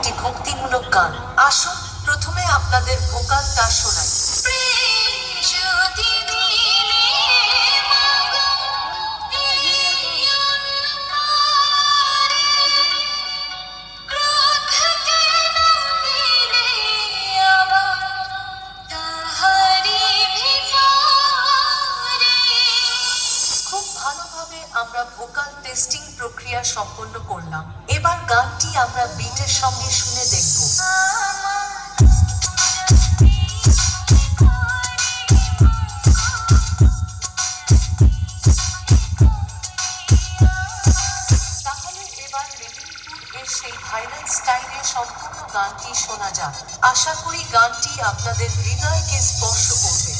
একটি ভক্তিমূলক গান। আসুন প্রথমে আপনাদের ভোকালটা শোনাই। খুব ভালোভাবে আমরা ভোকাল টেস্টিং প্রক্রিয়া সম্পন্ন করলাম। এবার গানটি আমরা বিটের সঙ্গে শুনে দেখব। তাহলে এবার মেদিনীপুর এর সেই ভাইরাল স্টাইলে সম্পূর্ণ গানটি শোনা যাক। আশা করি গানটি আপনাদের হৃদয়কে স্পর্শ করবে।